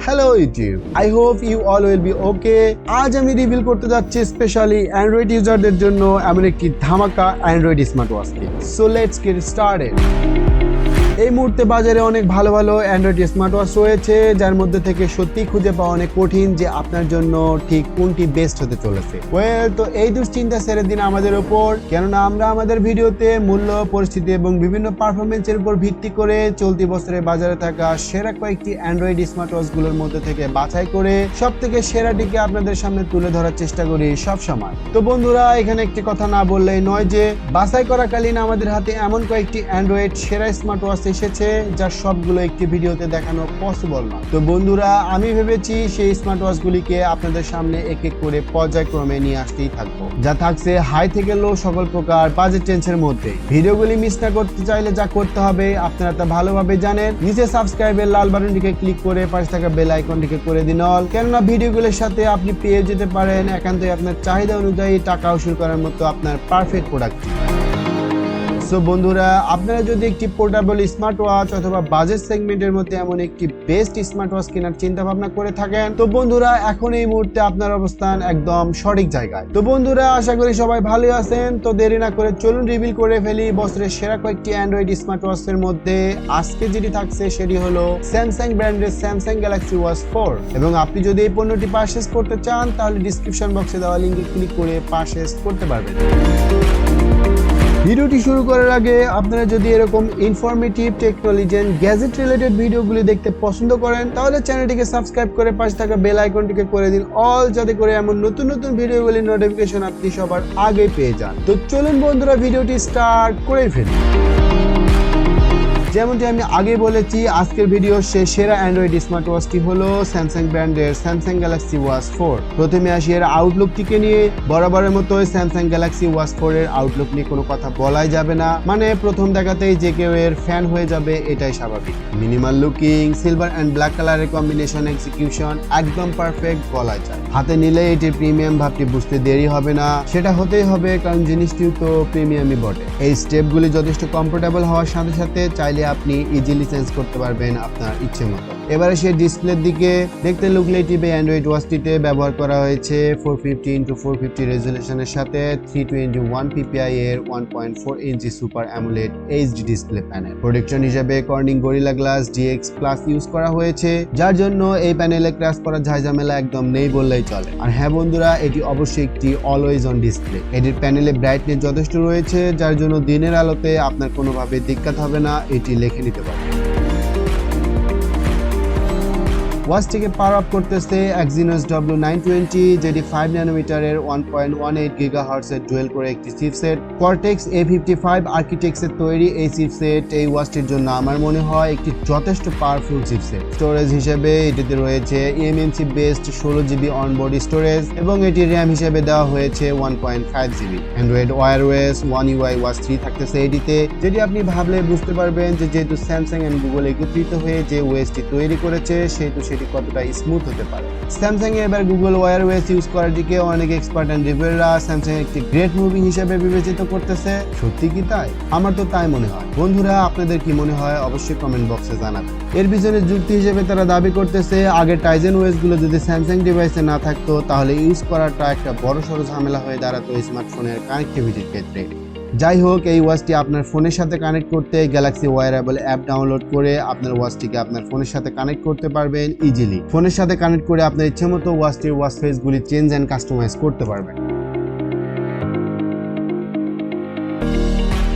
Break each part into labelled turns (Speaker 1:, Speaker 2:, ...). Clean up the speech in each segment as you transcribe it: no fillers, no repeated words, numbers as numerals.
Speaker 1: Hello YouTube, I hope you all will be okay. আজ আমি reveal করতে যাচ্ছি স্পেশালি অ্যান্ড্রয়েড ইউজারদের জন্য এমন একটি ধামাকা অ্যান্ড্রয়েড স্মার্ট ওয়াচ কি। So let's get started. এই মুহূর্তে বাজারে অনেক ভালো ভালো অ্যান্ড্রয়েড স্মার্ট ওয়াচ রয়েছে, যার মধ্যে থেকে সত্যি খুঁজে পাওয়া অনেক কঠিন যে আপনার জন্য ঠিক কোনটি বেস্ট হতে চলেছে। তো এই দুশ্চিন্তা ছেড়ে দিন আমাদের উপর, কেননা আমরা আমাদের ভিডিওতে মূল্য, পরিস্থিতি এবং বিভিন্ন পারফরমেন্সের উপর ভিত্তি করে চলতি বছরে বাজারে থাকা সেরা কয়েকটি অ্যান্ড্রয়েড স্মার্ট ওয়াচ গুলোর মধ্যে থেকে বাছাই করে সব থেকে সেরাটিকে আপনাদের সামনে তুলে ধরার চেষ্টা করি সব সময়। তো বন্ধুরা, এখানে একটি কথা না বললেই নয় যে বাছাই করাকালীন আমাদের হাতে এমন কয়েকটি অ্যান্ড্রয়েড সেরা স্মার্ট ওয়াচ এসেছে যার সবগুলো একটি ভিডিওতে দেখানো পসিবল না। তো বন্ধুরা, আমি ভেবেছি সেই স্মার্ট ওয়াচ গুলিকে আপনাদের সামনে এক এক করে পর্যায়ক্রমে নিয়ে আসতেই থাকবো, যা থাকছে হাই থেকে লো সকল প্রকার বাজেট রেঞ্জের মধ্যে। ভিডিওগুলি মিস না করতে চাইলে যা করতে হবে আপনারা তা ভালোভাবে জানেন। নিচে সাবস্ক্রাইবের লাল বাটনটিকে ক্লিক করে পাশে থাকা বেল আইকনটিকে করে দিন অল, কেননা ভিডিওগুলোর সাথে আপনি পেয়ে যেতে পারেন একান্তই আপনার চাহিদা অনুযায়ী টাকা উসুল করার মতো আপনার পারফেক্ট প্রোডাক্ট। সো বন্ধুরা, আপনারা যদি একটি পোর্টেবল স্মার্ট ওয়াচ অথবা বাজেট সেগমেন্টের মধ্যে এমন একটি বেস্ট স্মার্ট ওয়াচ কেনার চিন্তা ভাবনা করে থাকেন, তো বন্ধুরা এখন এই মুহূর্তে আপনার অবস্থান একদম সঠিক জায়গায়। তো বন্ধুরা, আশা করি সবাই ভালোই আছেন। তো দেরি না করে চলুন রিভিল করে ফেলি বছরের সেরা কয়েকটি অ্যান্ড্রয়েড স্মার্ট ওয়াচের মধ্যে আজকে যেটি থাকছে সেটি হলো স্যামসাং ব্র্যান্ডের স্যামসাং গ্যালাক্সি ওয়াচ 4। এবং আপনি যদি এই পণ্যটি পারচেজ করতে চান তাহলে ডিসক্রিপশন বক্সে দেওয়া লিঙ্কে ক্লিক করে পারচেজ করতে পারবেন। ভিডিওটি শুরু করার আগে আপনারা যদি এরকম informative technology and gadget related ভিডিওগুলি দেখতে পছন্দ করেন তাহলে চ্যানেলটিকে সাবস্ক্রাইব করে পাশে থাকা বেল আইকনটিকে করে দিন অল, যাতে করে এমন নতুন নতুন ভিডিওগুলির নোটিফিকেশন আপনি সবার আগে পেয়ে যান। তো চলুন বন্ধুরা, ভিডিওটি স্টার্ট করে ফেলি। যেমনটি আমি আগে বলেছি, আজকের ভিডিওর সেরা অ্যান্ড্রয়েড স্মার্ট ওয়াচটি হলো স্যামসাং ব্র্যান্ডের স্যামসাং গ্যালাক্সি ওয়াচ 4। প্রথমে আসি এর আউটলুকটিকে নিয়ে। বরাবরের মতো স্যামসাং গ্যালাক্সি ওয়াচ 4 এর আউটলুক নিয়ে কোনো কথা বলাই যাবে না, মানে প্রথম দেখাতেই যে কেউ এর ফ্যান হয়ে যাবে এটাই স্বাভাবিক। Minimal looking, silver and black কালারের কম্বিনেশন এক্সিকিউশন একদম পারফেক্ট বলা যায়। হাতে নিলে এটির প্রিমিয়াম ভাবটি বুঝতে দেরি হবে না, সেটা হতেই হবে কারণ জিনিসটিও তো প্রিমিয়ামই বটে। এই স্টেপগুলি যথেষ্ট কমফোর্টেবল হওয়ার সাথে সাথে চাইলে আপনি ইজিলি চেঞ্জ করতে পারবেন আপনার ইচ্ছে মতো। এবারে সেই ডিসপ্লের দিকে দেখতে লুকলে টিপে অ্যান্ড্রয়েড ওয়াচটিতে ব্যবহার করা হয়েছে 450x450 রেজলিউশনের সাথে 321 ppi এর 1.4 inch super AMOLED HD display panel. Protection হিসেবে Corning Gorilla Glass DX+ use করা হয়েছে, যার জন্য এই প্যানেলে ক্র্যাশ করার ঝামেলা একদম নেই বললেই চলে। আর হ্যাঁ বন্ধুরা, এটি অবশ্যই একটি অলওয়েজ অন ডিসপ্লে। এটির প্যানেলে ব্রাইটনেস যথেষ্ট রয়েছে, যার জন্য দিনের আলোতে আপনার কোনোভাবে দিক্কত হবে না, এটি লিখে নিতে পারবেন। ওয়াচটিকে পাওয়ার আপ করতেছে Exynos W920, যেটি 5 ন্যানোমিটারের 1.18 GHz এর ডুয়েল কোর একটি চিপসেট। Cortex A55 আর্কিটেকচারের তৈরি এই চিপসেট এই ওয়াচটির জন্য আমার মনে হয় একটি যথেষ্ট পাওয়ারফুল চিপসেট। স্টোরেজ হিসেবে এটিতে রয়েছে eMMC based 16GB onboard storage এবং এটি র্যাম হিসেবে দেওয়া হয়েছে 1.5GB। Android Wear OS One UI watch 3 থাকতেছে এটিতে, যেটি আপনি ভাবলে বুঝতে পারবেন যে যেহেতু স্যামসাং এন্ড গুগল একত্রিত হয়ে যে ওএসটি তৈরি করেছে সেহেতু সেটি কতটা স্মুথ হতে পারে। স্যামসাং এ এবার গুগল Wear OS ইউজ করার দিকে অনেক এক্সপার্ট এন্ড রিভিউয়াররা স্যামসাং একটি গ্রেট মুভি হিসেবে বিবেচিত করতেছে। সত্যি কি তাই? আমার তো তাই মনে হয়। বন্ধুরা, আপনাদের কি মনে হয় অবশ্যই কমেন্ট বক্সে জানাবেন। এর পিছনে যুক্তি হিসেবে তারা দাবি করতেছে আগে টাইজেন ওএস গুলো যদি স্যামসাং ডিভাইসে না থাকতো তাহলে ইউজ করাটা একটা বড়সড় ঝামেলা হয়ে দাঁড়াতো স্মার্টফোনের কানেক্টিভিটির ক্ষেত্রে। যাই হোক, এই ওয়াচটি আপনার ফোনের সাথে কানেক্ট করতে গ্যালাক্সি ওয়ারেবল অ্যাপ ডাউনলোড করে আপনার ওয়াচটিকে আপনার ফোনের সাথে কানেক্ট করতে পারবেন ইজিলি। ফোনের সাথে কানেক্ট করে আপনার ইচ্ছে মতো ওয়াচটির ওয়াচ ফেসগুলি চেঞ্জ এন্ড কাস্টমাইজ করতে পারবেন।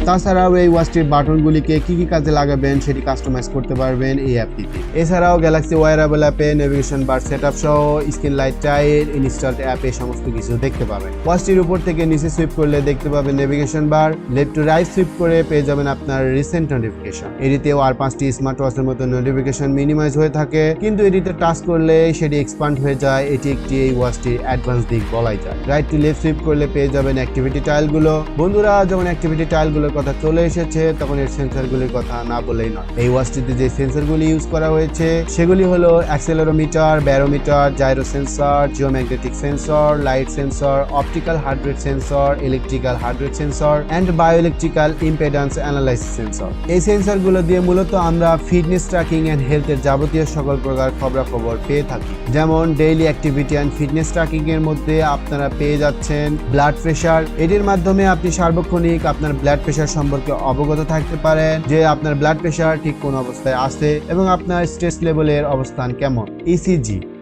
Speaker 1: তাছাড়াও এই ওয়াচটির বাটনগুলিকে কি কি কাজে লাগাবেন সেটি কাস্টমাইজ করতে পারবেন এই অ্যাপটিতে। এছাড়াও গ্যালাক্সি ওয়ারেবল অ্যাপে নেভিগেশন বার সেটআপ সহ স্ক্রিন লাইট টাইল ইনস্টলড অ্যাপে সমস্ত কিছু দেখতে পাবেন। ওয়াচটির উপর থেকে নিচে সুইপ করলে দেখতে পাবেন navigation bar, left to right sweep করে পেয়ে যাবেন আপনার রিসেন্ট নোটিফিকেশন। এটিতেও আর 5টি স্মার্ট ওয়াচের মতো নোটিফিকেশন মিনিমাইজ হয়ে থাকে, কিন্তু এটিতে টাচ করলে সেটি এক্সপান্ড হয়ে যায়। এটি একটি এই ওয়াচটির অ্যাডভান্স দিক বলাই যায়। রাইট টু লেফট সুইপ করলে পেয়ে যাবেন অ্যাক্টিভিটি টাইলগুলো। বন্ধুরা, যখন অ্যাক্টিভিটি টাইলগুলো বলার কথা চলে এসেছে তখন এর সেন্সরগুলির কথা না বলেই নয়। এই ওয়াচটিতে যে সেন্সরগুলি ইউজ করা হয়েছে সেগুলি হলো accelerometer, barometer, gyro sensor, geomagnetic sensor, light sensor, optical heart rate sensor, electrical heart rate sensor and bioelectrical impedance analysis sensor. এই সেন্সরগুলো দিয়ে মূলত আমরা ফিটনেস ট্র্যাকিং অ্যান্ড হেলথের যাবতীয় সকল প্রকার খবরাখবর পেয়ে থাকি। যেমন daily activity and fitness tracking এর মধ্যে আপনারা পেয়ে যাচ্ছেন ব্লাড প্রেশার। এটির মাধ্যমে আপনি সার্বক্ষণিক আপনার ব্লাড প্রেশার সম্পর্কে অবগত থাকতে পারেন যে আপনার ব্লাড প্রেশার ঠিক কোন অবস্থায় আছে এবং আপনার স্ট্রেস লেভেলের অবস্থান কেমন।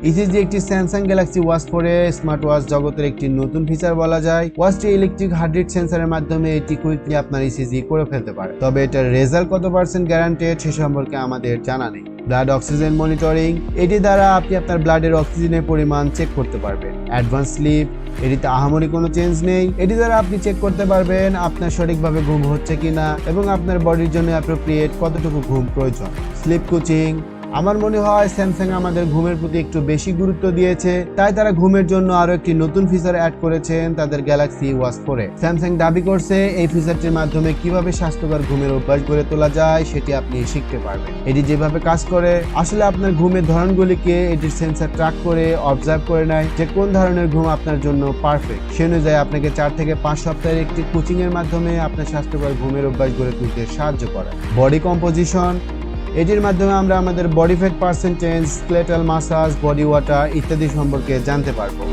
Speaker 1: ইসিজি একটি Samsung Galaxy watch 4 smart watch জগতের একটি নতুন ফিচার বলা যায়। ওয়াচটি ইলেকট্রিক হার্ট রেট সেন্সরের মাধ্যমে এটি কুইকলি আপনার ইসিজি করে ফেলতে পারে, তবে এটার রেজাল্ট কত পার্সেন্ট গ্যারান্টেড সে সম্পর্কে আমাদের জানা নেই। ব্লাড অক্সিজেন মনিটরিং, এটি দ্বারা আপনি আপনার ব্লাডের অক্সিজেনের পরিমাণ চেক করতে পারবেন। অ্যাডভান্স স্লিপ, এটিতে আহামরি কোনো চেঞ্জ নেই। এটি দ্বারা আপনি চেক করতে পারবেন আপনার সঠিকভাবে ঘুম হচ্ছে কিনা এবং আপনার বডির জন্য অ্যাপ্রোপ্রিয়েট কতটুকু ঘুম প্রয়োজন। স্লিপ কোচিং, আমার মনে হয় স্যামসাং আমাদের ঘুমের প্রতি একটু বেশি গুরুত্ব দিয়েছে, তাই তারা ঘুমের জন্য আরো একটি নতুন ফিচার অ্যাড করেছেন তাদের গ্যালাক্সি ওয়াচ 4 এ। স্যামসাং দাবি করছে এই ফিচারটির মাধ্যমে কিভাবে স্বাস্থ্যকর ঘুমের অভ্যাস গড়ে তোলা যায় সেটি আপনি শিখতে পারবেন। এটি যেভাবে কাজ করে আসলে আপনার ঘুমের ধরনগুলিকে এটির সেন্সর ট্র্যাক করে অবজার্ভ করে নেয় যে কোন ধরনের ঘুম আপনার জন্য পারফেক্ট। সে অনুযায়ী আপনাকে 4 থেকে 5 সপ্তাহের একটি কোচিং এর মাধ্যমে আপনার স্বাস্থ্যকর ঘুমের অভ্যাস গড়ে তুলতে সাহায্য করে। বডি কম্পোজিশন, এটির মাধ্যমে আমরা আমাদের body fat percentage, skeletal massage, body water ইত্যাদি সম্পর্কে জানতে পারবো।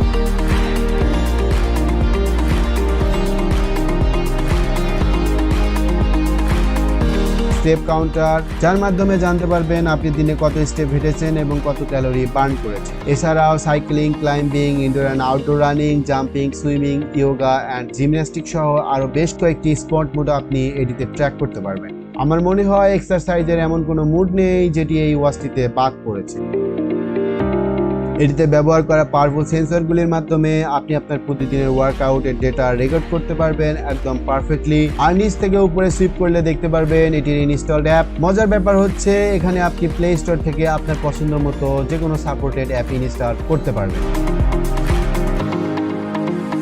Speaker 1: স্টেপ কাউন্টার, যার মাধ্যমে জানতে পারবেন আপনি দিনে কত স্টেপ হেঁটেছেন এবং কত ক্যালোরি বার্ন করেছেন। এছাড়াও cycling, climbing, indoor and outdoor running, jumping, swimming, yoga and gymnastics সহ আরো বেশ কয়েকটি স্পোর্ট মোড আপনি এটিতে ট্র্যাক করতে পারবেন। আমার মনে হয় এক্সারসাইজের এমন কোনো মুড নেই যেটি এই ওয়াচটিতে বাদ পড়েছে। এটিতে ব্যবহার করা পাওয়ারফুল সেন্সরগুলির মাধ্যমে আপনি আপনার প্রতিদিনের ওয়ার্কআউটের ডেটা রেকর্ড করতে পারবেন একদম পারফেক্টলি। আর নিচ থেকে উপরে সুইপ করলে দেখতে পারবেন এটির ইনস্টলড অ্যাপ। মজার ব্যাপার হচ্ছে এখানে আপনি প্লে স্টোর থেকে আপনার পছন্দ মতো যে কোনো সাপোর্টেড অ্যাপ ইনস্টল করতে পারবেন।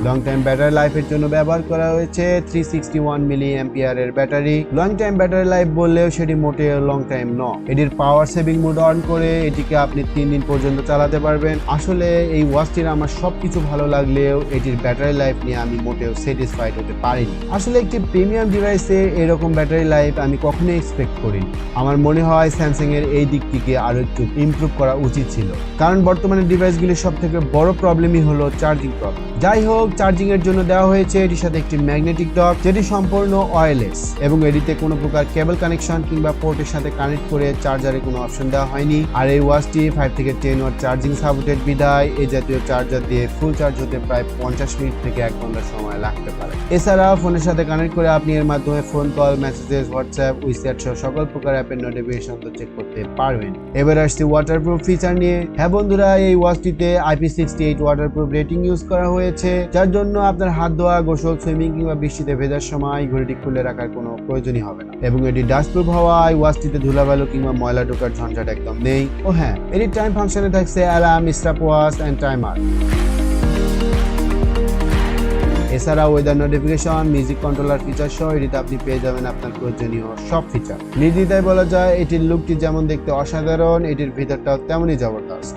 Speaker 1: লং টাইম ব্যাটারি লাইফের জন্য ব্যবহার করা হয়েছে 361 মিলি অ্যাম্পিয়ারের battery. Long time battery life বললেও সেটি মোটেও লং টাইম নয়। এটির পাওয়ার সেভিং মোড অন করে এটিকে আপনি 3 দিন পর্যন্ত চালাতে পারবেন। আসলে এই ওয়াচটির আমার সবকিছু ভালো লাগলেও এটির ব্যাটারি লাইফ নিয়ে আমি মোটেও স্যাটিসফাইড হতে পারিনি। আসলে একটি প্রিমিয়াম ডিভাইসে এরকম ব্যাটারি লাইফ আমি কখনোই এক্সপেক্ট করিনি। আমার মনে হয় স্যামসাং এর এই দিকটিকে আরো একটু ইমপ্রুভ করা উচিত ছিল, কারণ বর্তমানে ডিভাইসগুলির সব থেকে বড় প্রবলেমই হলো চার্জিং প্রবলেম। যাই হোক, চার্জিং এর জন্য দেওয়া হয়েছে এটির সাথে একটি ম্যাগনেটিক ডক যেটি সম্পূর্ণ ওয়্যারলেস এবং এটিতে কোনো প্রকার কেবল কানেকশন কিংবা পোর্টের সাথে কানেক্ট করে চার্জারের কোনো অপশন দেওয়া হয়নি। আর এই ওয়াচটি 5 থেকে 10 ওয়াট চার্জিং সাপোর্টেড বিধায় এই জাতীয় চার্জার দিয়ে ফুল চার্জ হতে প্রায় 50 মিনিট থেকে 1 ঘন্টা সময় লাগতে পারে। এছাড়াও ফোনের সাথে কানেক্ট করে আপনি এর মাধ্যমে phone call, messages, WhatsApp, WeChat সহ সকল প্রকার অ্যাপের নোটিফিকেশন চেক করতে পারবেন। এবার আসছে ওয়াটারপ্রুফ ফিচার নিয়ে। হ্যাঁ বন্ধুরা, এই ওয়াচটিতে IP68 ওয়াটারপ্রুফ রেটিং ইউজ করা হয়েছে, যার জন্য আপনার হাত ধোয়া, গোসল, সুইমিং কিংবা বৃষ্টিতে ভেজার সময় ঘড়িটি খুলে রাখার কোনো প্রয়োজনই হবে না। এবং এটি ডাস্টপ্রুফ হওয়ায় ওয়াচটিতে ধুলাবালু কিংবা ময়লা ঢোকার ঝঞ্ঝাট একদম নেই। ও হ্যাঁ, এটির টাইম ফাংশনে থাকছে alarm, stop watch and timer. এছাড়াও weather notification, music controller feature সহ এটিতে আপনি পেয়ে যাবেন আপনার প্রয়োজনীয় সব ফিচার। নির্দ্বিধায় বলা যায় এটির লুকটি যেমন দেখতে অসাধারণ, এটির ভিতরটাও তেমনই জবরদস্ত।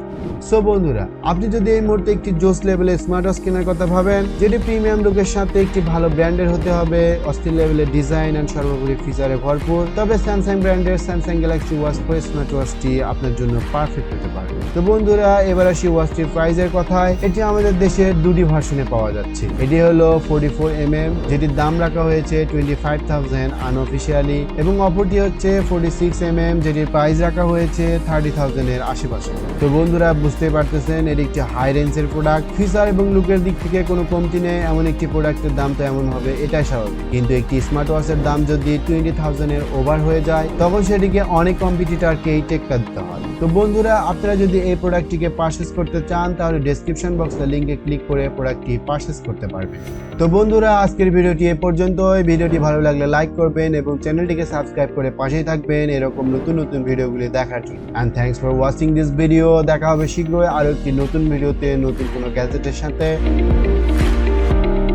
Speaker 1: সো বন্ধুরা, আপনি যদি এই মুহূর্তে একটি জোস লেভেলের স্মার্ট ওয়াচ কেনার কথা ভাবেন যেটি প্রিমিয়াম লুকের সাথে একটি ভালো ব্র্যান্ডের হতে হবে, অস্থির লেভেলের ডিজাইন এন্ড সর্বোপরি ফিচারে ভরপুর, তবে স্যামসাং ব্র্যান্ডের স্যামসাং গ্যালাক্সি ওয়াচ 4 স্মার্ট ওয়াচটি আপনার জন্য পারফেক্ট হতে পারে। তো বন্ধুরা, এবার আসি ওয়াচটির প্রাইসের কথায়। এটি আমাদের দেশে দুটি ভার্সনে পাওয়া যাচ্ছে। এটি হলো 44mm, যেটির দাম রাখা হয়েছে 25,000 আনঅফিশিয়ালি, এবং অপরটি হচ্ছে 46mm, যেটির প্রাইস রাখা হয়েছে 30,000 এর আশেপাশে। তো বন্ধুরা, বুঝতে পারতেছেন এটি একটি হাই রেঞ্জের প্রোডাক্ট। ফিচার এবং লুকের দিক থেকে কোনো কমতি নেই, এমন একটি প্রোডাক্টের দাম তো এমন হবে, এটাই স্বাভাবিক। কিন্তু একটি স্মার্ট ওয়াচের দাম যদি 20,000 এর ওভার হয়ে যায় তখন সেটিকে অনেক কম্পিটিটরকেই টেক্কা দিতে হয়। তো বন্ধুরা, আপনারা যদি এই প্রোডাক্টটিকে পারচেজ করতে চান তাহলে ডেসক্রিপশন বক্সে লিংকে ক্লিক করে প্রোডাক্টটি পারচেজ করতে পারবেন। তো বন্ধুরা, আজকের ভিডিওটি এ পর্যন্ত। ভিডিওটি ভালো লাগলে লাইক করবেন এবং চ্যানেলটিকে সাবস্ক্রাইব করে পাশেই থাকবেন এরকম নতুন নতুন ভিডিওগুলি দেখার জন্য। And thanks for watching this video. দেখা হবে শীঘ্রই আরো একটি নতুন ভিডিওতে নতুন কোনো গ্যাজেটের সাথে।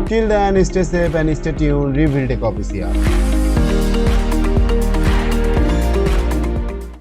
Speaker 1: Till then, stay safe and stay tune. Reveal Tech official.